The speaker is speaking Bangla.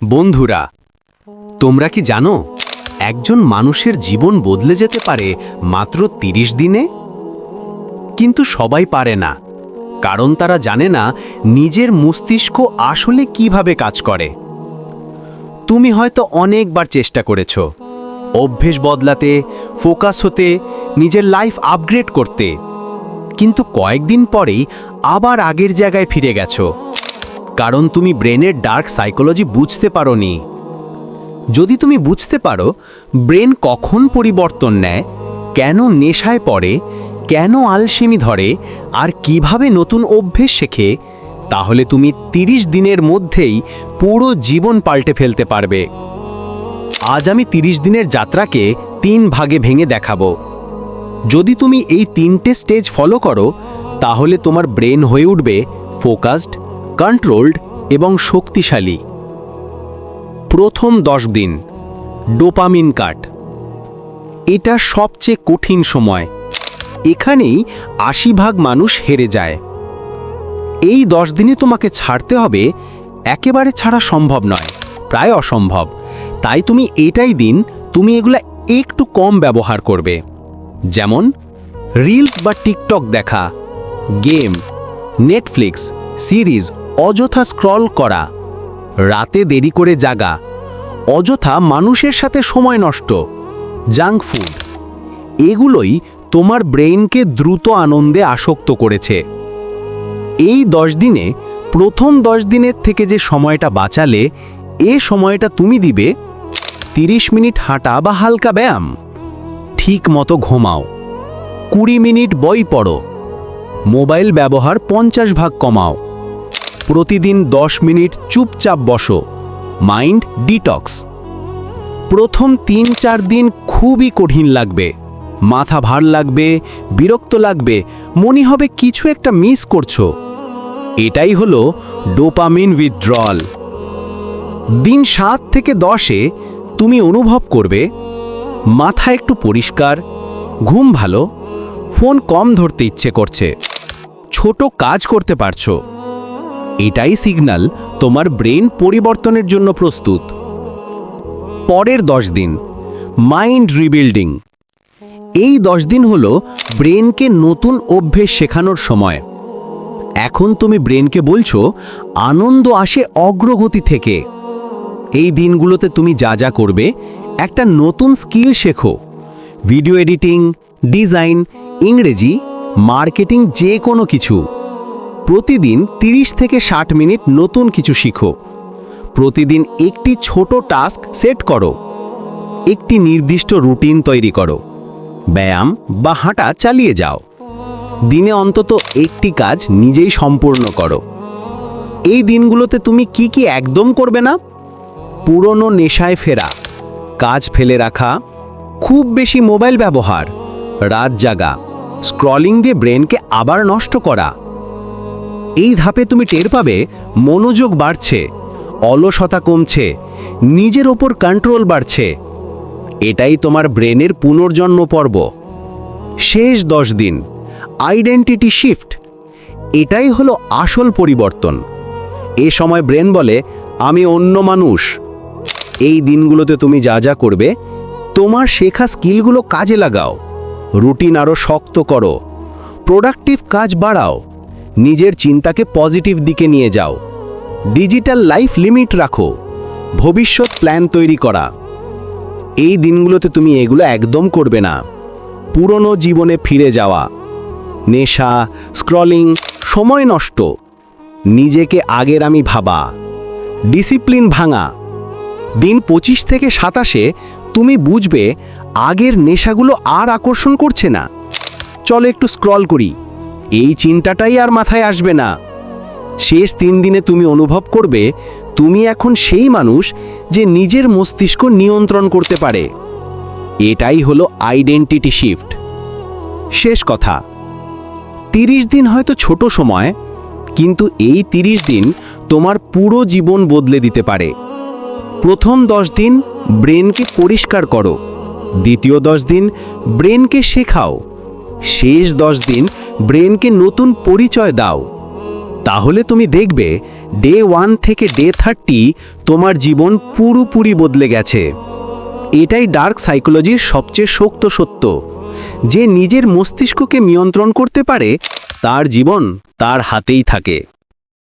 বন্ধুরা, তোমরা কি জানো একজন মানুষের জীবন বদলে যেতে পারে মাত্র 30 দিনে? কিন্তু সবাই পারে না, কারণ তারা জানে না নিজের মস্তিষ্ক আসলে কিভাবে কাজ করে। তুমি হয়তো অনেকবার চেষ্টা করেছো অভ্যেস বদলাতে, ফোকাস হতে, নিজের লাইফ আপগ্রেড করতে, কিন্তু কয়েকদিন পরেই আবার আগের জায়গায় ফিরে গেছো, কারণ তুমি ব্রেনের ডার্ক সাইকোলজি বুঝতে পারোনি। যদি তুমি বুঝতে পারো ব্রেন কখন পরিবর্তন নেয়, কেন নেশায় পড়ে, কেন আলসেমি ধরে, আর কিভাবে নতুন অভ্যেস শেখে, তাহলে তুমি 30 দিনের মধ্যেই পুরো জীবন পাল্টে ফেলতে পারবে। আজ আমি 30 দিনের যাত্রাকে 3 ভাগে ভেঙে দেখাবো। যদি তুমি এই 3টে স্টেজ ফলো করো, তাহলে তোমার ব্রেন হয়ে উঠবে ফোকাসড, কন্ট্রোলড এবং শক্তিশালী। প্রথম 10 দিন ডোপামিন কাট। এটা সবচেয়ে কঠিন সময়। এখানেই 80% মানুষ হেরে যায়। এই 10 দিনে তোমাকে ছাড়তে হবে। একেবারে ছাড়া সম্ভব নয়, প্রায় অসম্ভব। তাই তুমি এটাই দিন তুমি এগুলা একটু কম ব্যবহার করবে, যেমন রিলস বা টিকটক দেখা, গেম, নেটফ্লিক্স, সিরিজ অযথা স্ক্রল করা, রাতে দেরি করে জাগা, অযথা মানুষের সাথে সময় নষ্ট, জাঙ্ক ফুড, এগুলোই তোমার ব্রেইনকে দ্রুত আনন্দে আসক্ত করেছে। এই 10 দিনে প্রথম 10 দিনের থেকে যে সময়টা বাঁচালে, এ সময়টা তুমি দিবে 30 মিনিট হাঁটা বা হালকা ব্যায়াম, ঠিক মতো ঘুমাও, 20 মিনিট বই পড়ো, মোবাইল ব্যবহার 50% কমাও, প্রতিদিন 10 মিনিট চুপচাপ বসো, মাইন্ড ডিটক্স। প্রথম 3-4 দিন খুবই কঠিন লাগবে, মাথা ভার লাগবে, বিরক্ত লাগবে, মনে হবে কিছু একটা মিস করছো। এটাই হলো ডোপামিন উইথড্রল। দিন 7 থেকে 10-এ তুমি অনুভব করবে মাথা একটু পরিষ্কার, ঘুম ভালো, ফোন কম ধরতে ইচ্ছে করছে, ছোট কাজ করতে পারছো। এটাই সিগন্যাল তোমার ব্রেন পরিবর্তনের জন্য প্রস্তুত। পরের 10 দিন মাইন্ড রিবিল্ডিং। এই 10 দিন হলো ব্রেনকে নতুন অভ্যেস শেখানোর সময়। এখন তুমি ব্রেনকে বলছো আনন্দ আসে অগ্রগতি থেকে। এই দিনগুলোতে তুমি যা যা করবে, একটা নতুন স্কিল শেখো, ভিডিও এডিটিং, ডিজাইন, ইংরেজি, মার্কেটিং, যে কোনো কিছু। প্রতিদিন 30 থেকে 60 মিনিট নতুন কিছু শিখো। প্রতিদিন একটি ছোট টাস্ক সেট করো, একটি নির্দিষ্ট রুটিন তৈরি করো, ব্যায়াম বা হাঁটা চালিয়ে যাও। দিনে অন্তত একটি কাজ নিজেই সম্পূর্ণ করো। এই দিনগুলোতে তুমি কি একদম করবে না? পুরনো নেশায় ফেরা, কাজ ফেলে রাখা, খুব বেশি মোবাইল ব্যবহার, রাত জাগা, স্ক্রলিং দিয়ে ব্রেনকে আবার নষ্ট করা। এই ধাপে তুমি টের পাবে মনোযোগ বাড়ছে, অলসতা কমছে, নিজের ওপর কন্ট্রোল বাড়ছে। এটাই তোমার ব্রেনের পুনর্জন্ম পর্ব। শেষ 10 দিন আইডেন্টিটি শিফট। এটাই হলো আসল পরিবর্তন। এ সময় ব্রেন বলে আমি অন্য মানুষ। এই দিনগুলোতে তুমি যা যা করবে, তোমার শেখা স্কিলগুলো কাজে লাগাও, রুটিন আরও শক্ত করো, প্রোডাক্টিভ কাজ বাড়াও, নিজের চিন্তাকে পজিটিভ দিকে নিয়ে যাও, ডিজিটাল লাইফ লিমিট রাখো, ভবিষ্যৎ প্ল্যান তৈরি করা। এই দিনগুলোতে তুমি এগুলো একদম করবে না। পুরনো জীবনে ফিরে যাওয়া, নেশা, স্ক্রলিং, সময় নষ্ট, নিজেকে আগের আমি ভাবা, ডিসিপ্লিন ভাঙা। দিন 25 থেকে 27-এ তুমি বুঝবে আগের নেশাগুলো আর আকর্ষণ করছে না। চলো একটু স্ক্রল করি, এই চিন্তাটাই আর মাথায় আসবে না। শেষ 3 দিনে তুমি অনুভব করবে তুমি এখন সেই মানুষ যে নিজের মস্তিষ্ক নিয়ন্ত্রণ করতে পারে। এটাই হলো আইডেন্টিটি শিফট। শেষ কথা, 30 দিন হয়তো ছোট সময়, কিন্তু এই 30 দিন তোমার পুরো জীবন বদলে দিতে পারে। প্রথম 10 দিন ব্রেনকে পরিষ্কার করো, দ্বিতীয় 10 দিন ব্রেনকে শেখাও, শেষ 10 দিন ব্রেনকে নতুন পরিচয় দাও। তাহলে তুমি দেখবে ডে 1 থেকে ডে 30 তোমার জীবন পুরোপুরি বদলে গেছে। এটাই ডার্ক সাইকোলজির সবচেয়ে শক্ত সত্য। যে নিজের মস্তিষ্ককে নিয়ন্ত্রণ করতে পারে তার জীবন তার হাতেই থাকে।